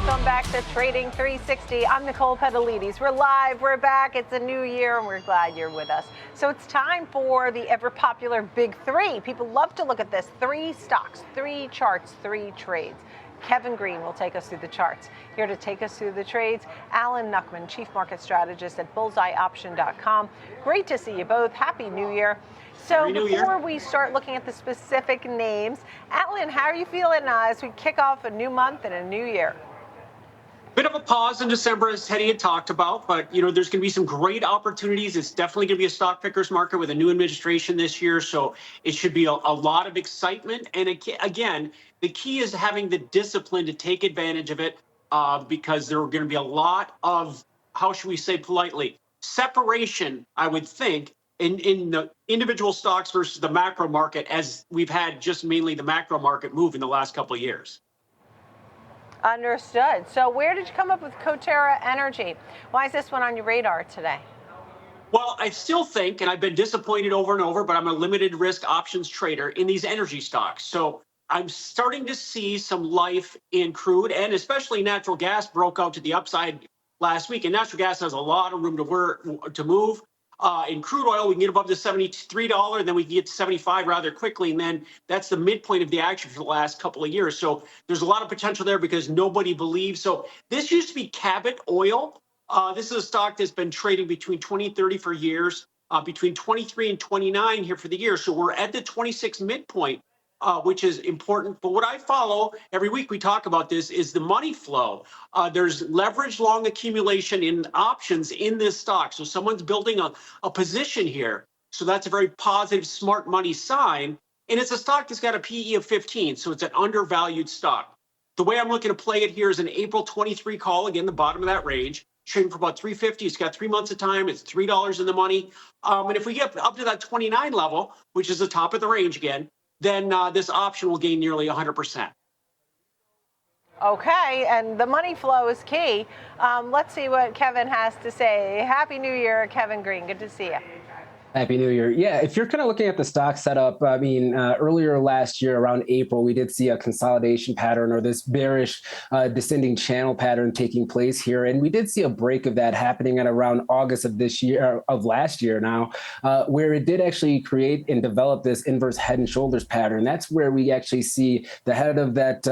Welcome back to Trading 360. I'm Nicole Pedalides. We're live, we're back. It's a new year and we're glad you're with us. So it's time for the ever popular Big Three. People love to look at this. 3 stocks, 3 charts, 3 trades. Kevin Green will take us through the charts. Here to take us through the trades, Alan Knuckman, Chief Market Strategist at bullseyeoption.com. Great to see you both. Happy New Year. So before we start looking at the specific names, Alan, how are you feeling as we kick off a new month and a new year? Bit of a pause in December, as Teddy had talked about, but there's going to be some great opportunities. It's definitely going to be a stock pickers market with a new administration this year, so it should be a lot of excitement. And again, the key is having the discipline to take advantage of it, because there are going to be a lot of, how should we say politely, separation, I would think, in the individual stocks versus the macro market, as we've had just mainly the macro market move in the last couple of years. Understood. So where did you come up with Coterra Energy? Why is this one on your radar today? Well, I still think, and I've been disappointed over and over, but I'm a limited risk options trader in these energy stocks. So I'm starting to see some life in crude, and especially natural gas broke out to the upside last week. And natural gas has a lot of room to move. In crude oil, we can get above the $73, and then we can get to 75 rather quickly, and then that's the midpoint of the action for the last couple of years. So there's a lot of potential there because nobody believes. So this used to be Cabot Oil. This is a stock that's been trading between 20 and 30 for years, between 23 and 29 here for the year. So we're at the 26 midpoint, which is important. But what I follow every week, we talk about this, is the money flow. There's leverage long accumulation in options in this stock. So someone's building a position here. So that's a very positive, smart money sign. And it's a stock that's got a PE of 15. So it's an undervalued stock. The way I'm looking to play it here is an April 23 call, again, the bottom of that range, trading for about 350. It's got 3 months of time. It's $3 in the money. And if we get up to that 29 level, which is the top of the range again, then this option will gain nearly 100%. Okay, and the money flow is key. Let's see what Kevin has to say. Happy New Year, Kevin Green. Good to see you. Happy New Year. Yeah, if you're kind of looking at the stock setup, I mean, earlier last year around April, we did see a consolidation pattern or this bearish descending channel pattern taking place here. And we did see a break of that happening at around August of this year, of last year now, where it did actually create and develop this inverse head and shoulders pattern. That's where we actually see the head of that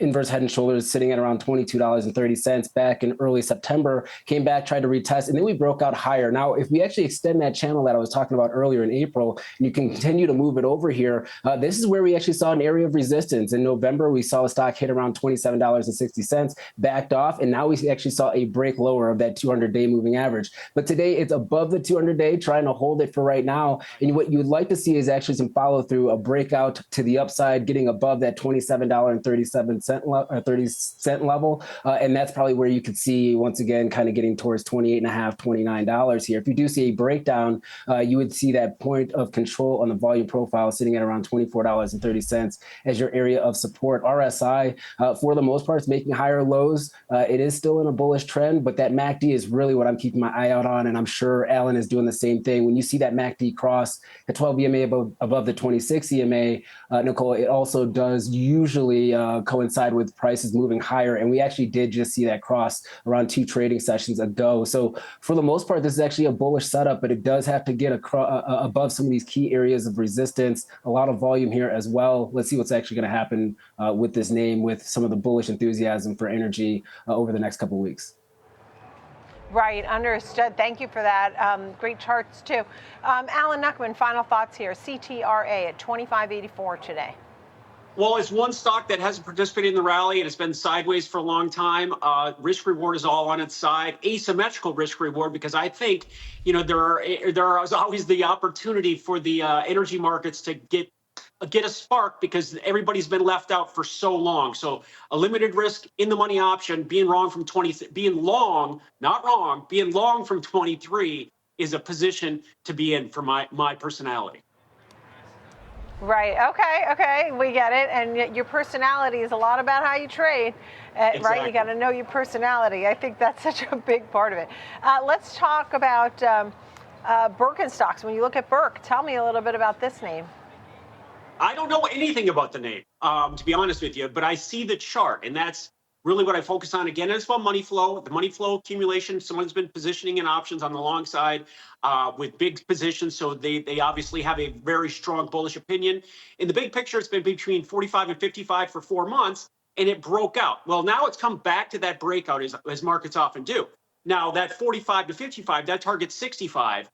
inverse head and shoulders sitting at around $22.30 back in early September, came back, tried to retest, and then we broke out higher. Now, if we actually extend that channel that I was talking about earlier in April, and you can continue to move it over here, this is where we actually saw an area of resistance. In November, we saw the stock hit around $27.60, backed off, and now we actually saw a break lower of that 200-day moving average. But today, it's above the 200-day, trying to hold it for right now. And what you would like to see is actually some follow through, a breakout to the upside, getting above that $27.30 level. And that's probably where you could see, once again, kind of getting towards $28.50, $29 here. If you do see a breakdown, you would see that point of control on the volume profile sitting at around $24.30 as your area of support. RSI, for the most part, is making higher lows. It is still in a bullish trend, but that MACD is really what I'm keeping my eye out on, and I'm sure Alan is doing the same thing. When you see that MACD cross the 12 EMA above the 26 EMA, Nicole, it also does usually coincide with prices moving higher, and we actually did just see that cross around 2 trading sessions ago. So for the most part, this is actually a bullish setup, but it does have to get above some of these key areas of resistance. A lot of volume here as well. Let's see what's actually going to happen with this name, with some of the bullish enthusiasm for energy over the next couple of weeks. Right, understood. Thank you for that. Great charts too. Alan Knuckman, final thoughts here. CTRA at 25.84 today. Well, it's one stock that hasn't participated in the rally and it's been sideways for a long time. Risk reward is all on its side. Asymmetrical risk reward, because I think there is always the opportunity for the energy markets to get a spark because everybody's been left out for so long. So a limited risk in the money option, being long from 23 is a position to be in for my personality. Right. Okay. We get it. And your personality is a lot about how you trade, exactly. Right? You got to know your personality. I think that's such a big part of it. Let's talk about Birkenstocks. When you look at BIRK, tell me a little bit about this name. I don't know anything about the name, to be honest with you, but I see the chart, and that's really what I focus on. Again, it's about money flow, the money flow accumulation. Someone's been positioning in options on the long side with big positions, so they obviously have a very strong bullish opinion. In the big picture, it's been between 45 and 55 for 4 months, and it broke out. Well, now it's come back to that breakout, as markets often do. Now, that 45 to 55, that target's 65.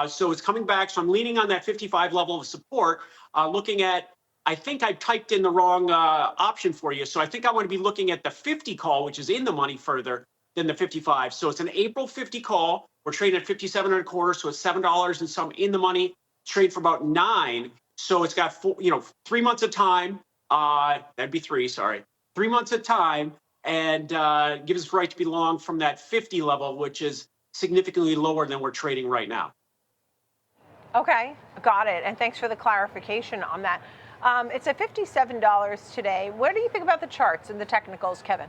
So it's coming back. So I'm leaning on that 55 level of support, looking at, I think I typed in the wrong option for you. So I think I want to be looking at the 50 call, which is in the money further than the 55. So it's an April 50 call. We're trading at 57 and a quarter. So it's $7 and some in the money. Trade for about 9. So it's got 3 months of time. That'd be 3, sorry. 3 months of time, and gives us right to be long from that 50 level, which is significantly lower than we're trading right now. Okay, got it. And thanks for the clarification on that. It's at $57 today. What do you think about the charts and the technicals, Kevin?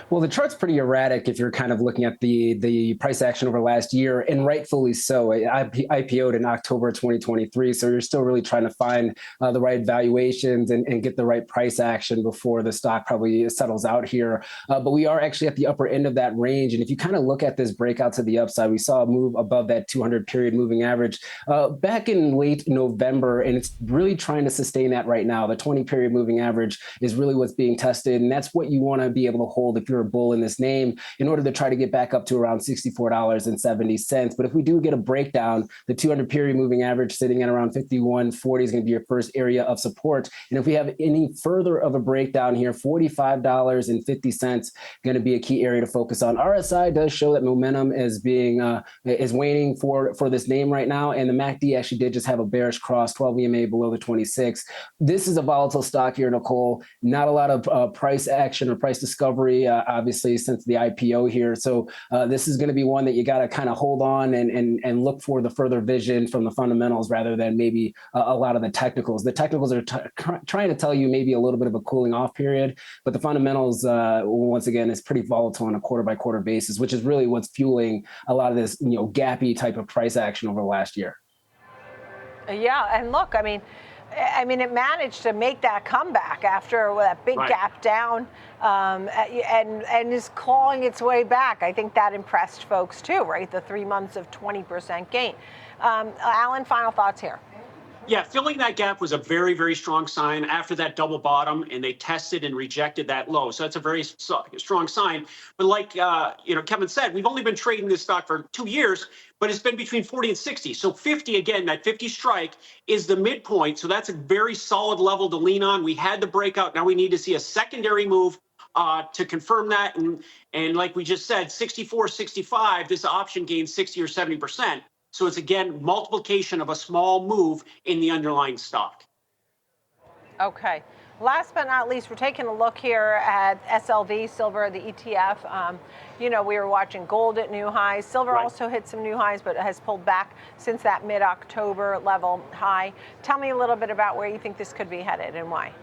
Well, the chart's pretty erratic if you're kind of looking at the price action over last year, and rightfully so. It IPO'd in October 2023, so you're still really trying to find the right valuations and get the right price action before the stock probably settles out here. But we are actually at the upper end of that range, and if you kind of look at this breakout to the upside, we saw a move above that 200 period moving average back in late November, and it's really trying to sustain that right now. The 20 period moving average is really what's being tested, and that's what you want to be able to hold if you're a bull in this name in order to try to get back up to around $64.70. But if we do get a breakdown, the 200 period moving average sitting at around 51.40 is going to be your first area of support. And if we have any further of a breakdown here, $45.50 going to be a key area to focus on. RSI does show that momentum is waning for this name right now, and the MACD actually did just have a bearish cross, 12 EMA below the 26. This is a volatile stock here, Nicole. Not a lot of price action or price discovery, obviously, since the IPO here. So this is going to be one that you got to kind of hold on and look for the further vision from the fundamentals rather than maybe a lot of the technicals. The technicals are trying to tell you maybe a little bit of a cooling off period, but the fundamentals, once again, is pretty volatile on a quarter by quarter basis, which is really what's fueling a lot of this, gappy type of price action over the last year. Yeah, and look, I mean, it managed to make that comeback after that big gap down, and is clawing its way back. I think that impressed folks too, right? The 3 months of 20% gain. Alan, final thoughts here. Yeah, filling that gap was a very, very strong sign after that double bottom, and they tested and rejected that low. So that's a very strong sign. But like Kevin said, we've only been trading this stock for 2 years, but it's been between 40 and 60. So 50, again, that 50 strike is the midpoint. So that's a very solid level to lean on. We had the breakout. Now we need to see a secondary move to confirm that. And like we just said, 64, 65, this option gains 60 or 70%. So it's, again, multiplication of a small move in the underlying stock. Okay. Last but not least, we're taking a look here at SLV, silver, the ETF. We were watching gold at new highs. Silver also hit some new highs, but has pulled back since that mid-October level high. Tell me a little bit about where you think this could be headed and why.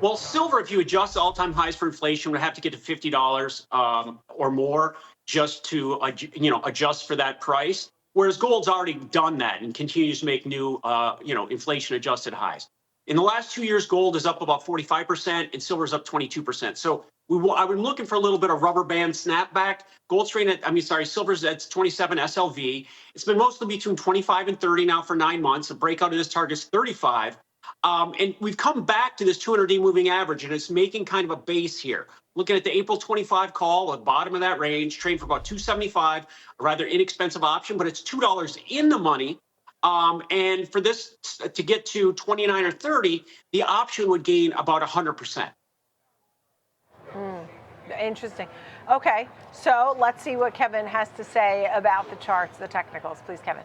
Well, silver, if you adjust all-time highs for inflation, would have to get to $50 or more just to adjust for that price. Whereas gold's already done that and continues to make new inflation-adjusted highs. In the last 2 years, gold is up about 45% and silver's up 22%. So I've been looking for a little bit of rubber band snapback. Silver's at 27 SLV. It's been mostly between 25 and 30 now for 9 months. The breakout of this target is 35. And we've come back to this 200-day moving average, and it's making kind of a base here. Looking at the April 25 call, at the bottom of that range, trading for about $275, a rather inexpensive option, but it's $2 in the money. And for this to get to 29 or 30, the option would gain about 100%. Interesting. Okay, so let's see what Kevin has to say about the charts, the technicals. Please, Kevin.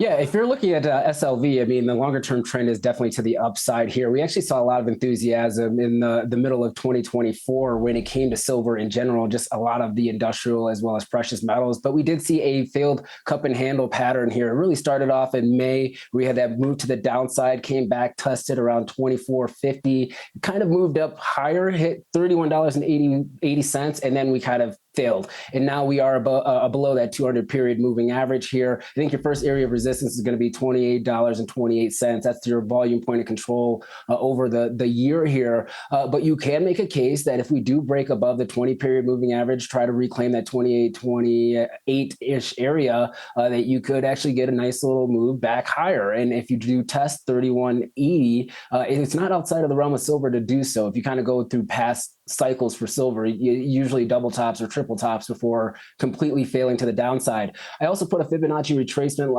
Yeah, if you're looking at SLV, the longer-term trend is definitely to the upside here. We actually saw a lot of enthusiasm in the middle of 2024 when it came to silver in general, just a lot of the industrial as well as precious metals. But we did see a failed cup and handle pattern here. It really started off in May. We had that move to the downside, came back, tested around $24.50, kind of moved up higher, hit $31.80, and then we kind of failed. And now we are below that 200 period moving average here. I think your first area of resistance is going to be $28.28. That's your volume point of control over the year here. But you can make a case that if we do break above the 20 period moving average, try to reclaim that 28-ish area, that you could actually get a nice little move back higher. And if you do test 3180, it's not outside of the realm of silver to do so. If you kind of go through past cycles for silver, you usually double tops or triple tops before completely failing to the downside. I also put a Fibonacci retracement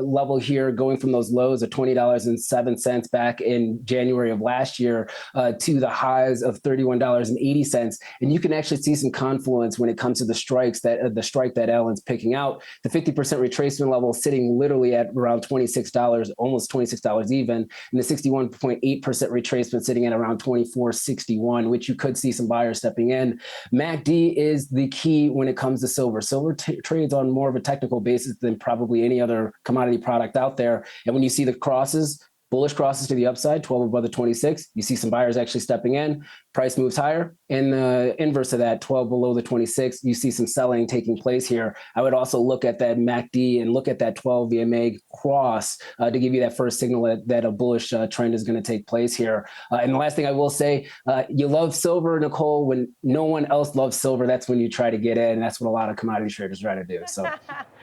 level here, going from those lows of $20.07 back in January of last year to the highs of $31.80. And you can actually see some confluence when it comes to the strikes that the strike that Alan's picking out. The 50% retracement level sitting literally at around $26, almost $26 even, and the 61.8% retracement sitting at around $24.61, which you could see some buyers stepping in. MACD is the key when it comes to silver. Silver trades on more of a technical basis than probably any other commodity product out there. And when you see the crosses, bullish crosses to the upside, 12 above the 26, you see some buyers actually stepping in. Price moves higher. And the inverse of that, 12 below the 26, you see some selling taking place here. I would also look at that MACD and look at that 12 VMA cross to give you that first signal that a bullish trend is going to take place here. And the last thing I will say, you love silver, Nicole, when no one else loves silver. That's when you try to get in. And that's what a lot of commodity traders try to do. So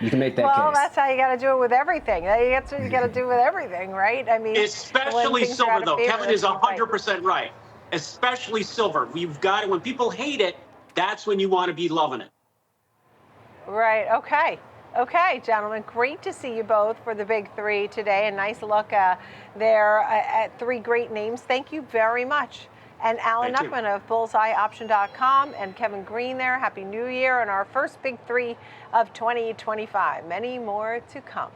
you can make that case. Well, that's how you got to do it with everything. That's what you got to do with everything, right? I mean, especially silver, though. Kevin is 100% right. Especially silver. We've got it. When people hate it, that's when you want to be loving it. Right. Okay. Okay, gentlemen, great to see you both for the big three today. A nice look there at three great names. Thank you very much. And Alan Knuckman of bullseyeoption.com and Kevin Green there. Happy New Year and our first big three of 2025. Many more to come.